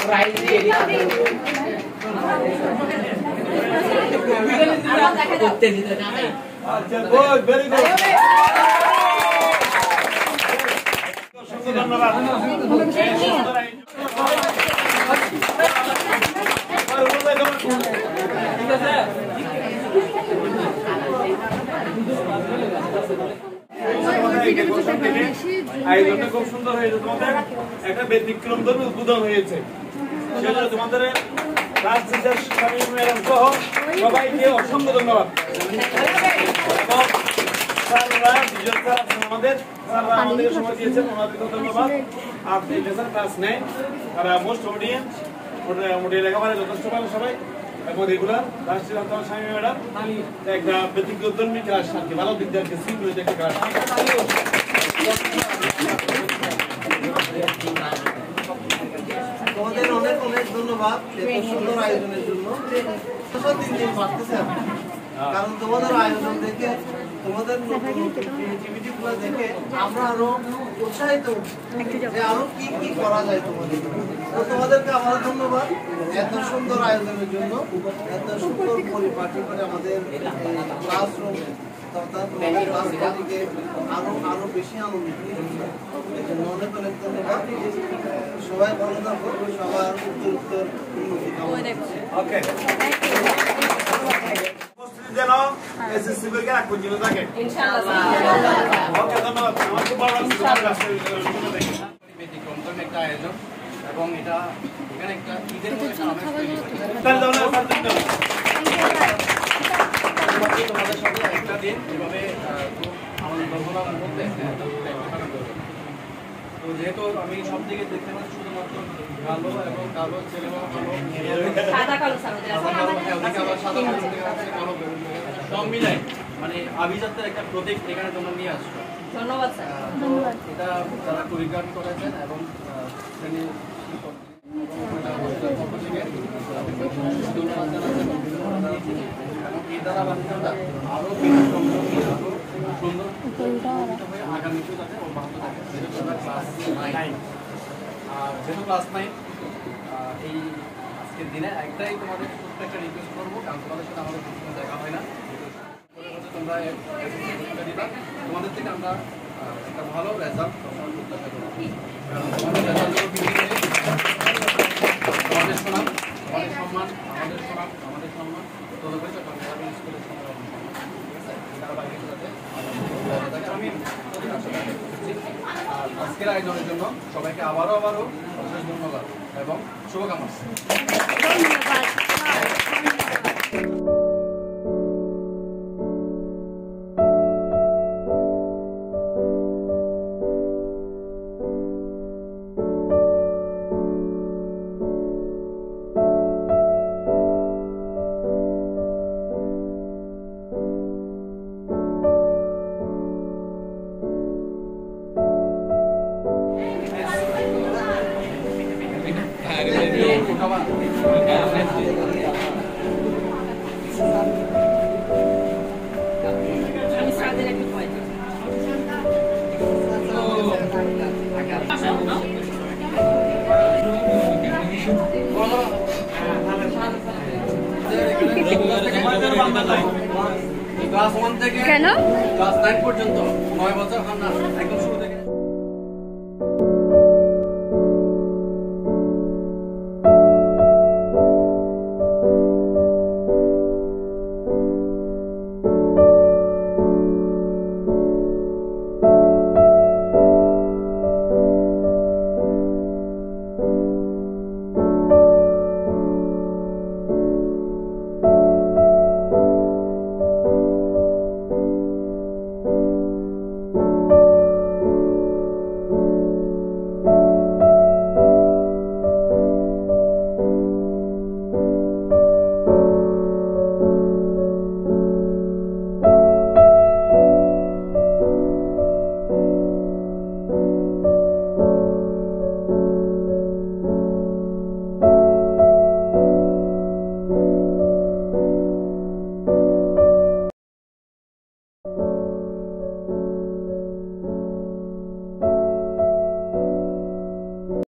prize দিয়ে দিই করতে দিতে না ভাই আচ্ছা গুড ভেরি গুড ধন্যবাদ ঠিক আছে আয়োজনটা খুব সুন্দর হয়েছে তোমাদের একটা ব্যতিক্রম ধর্মী উদ্বোধন হয়েছে সেজন্য তোমাদের ক্লাস টিচার শামীম ম্যাডাম সহ সবাইকে অসংখ্য ধন্যবাদ স্যাররা বিজয় স্যার আছেন আমাদের স্যাররা আমাদেরকে সময় দিয়েছেন ওনাদেরকে ধন্যবাদ আর টিচার ক্লাস নেয় তারা মোস্ট অডিয়েন্স মোটামুটি লেখাপড়া যথেষ্ট ভালো সবাই এবং রেগুলার ক্লাস টিচার তোমার শামীম ম্যাডাম একটা ব্যতিক্রম ধর্মী ক্লাস আর কি ভালো বিদ্যার্থী সিনিয়র একটা ক্লাস তোমাদের অনেক অনেক ধন্যবাদ এত সুন্দর আয়োজনের জন্য দিন দিন বাড়তেছে কারণ তোমাদের আয়োজন দেখে তোমাদের ক্রিয়েটিভিটি গুলো দেখে আমরা আরো উৎসাহিত যে আরো কি কি করা যায় তোমাদের তো তোমাদেরকে আমার ধন্যবাদ এত সুন্দর আয়োজনের জন্য এত সুন্দর পরিপাটি করে আমাদের ক্লাসরুম আরো বেশি আনন্দিত অনেক অনেক ধন্যবাদ সবাই ভালো থাকো সবার উত্তর উন্নতি ওকে যেন এসএসসি পরীক্ষা রাখ পর্যন্ত থাকে ইনশাআল্লাহ ওকে ধন্যবাদ আমার খুব ভালো লাগছে ব্যতিক্রম ধর্মী একটা আয়োজন এবং এটা এখানে একটা ঈদের মতো তোমাদের সাথে একটা দিন যেভাবে আনন্দঘন মুহূর্তে তো যেহেতু আমি সব দিকে দেখতে পাচ্ছি শুধুমাত্র কালো এবং কালো ছেলে সাদা কালো সব মিলাই মানে আভিজাত্যের একটা প্রতীক এখানে তোমরা নিয়ে আসছো ধন্যবাদ স্যার এটা যারা কোরিওগ্রাফি করেছেন এবং আরো সুন্দর আগামীতে যাতে অব্যাহত থাকে আর যেহেতু ক্লাস 9 এই আজকের দিনে একটাই তোমাদের প্রত্যেকটা রিকোয়েস্ট করবো কারণ তোমাদের সাথে আমাদের কোনো দেখা হয় না তোমরা দিবা তোমাদের থেকে আমরা একটা ভালো রেজাল্ট প্রত্যাশা করবো কারণ তোমাদের রেজাল্ট আমাদের সুনাম আমাদের সম্মান আমাদের সুনাম আমাদের সম্মান তদপরি স্কুলের সম্মান আমি আজকের আয়োজনের জন্য সবাইকে আবারও অশেষ ধন্যবাদ এবং শুভকামনা ক্লাস 1 থেকে ক্লাস 9 পর্যন্ত 9 বছর আমরা একদম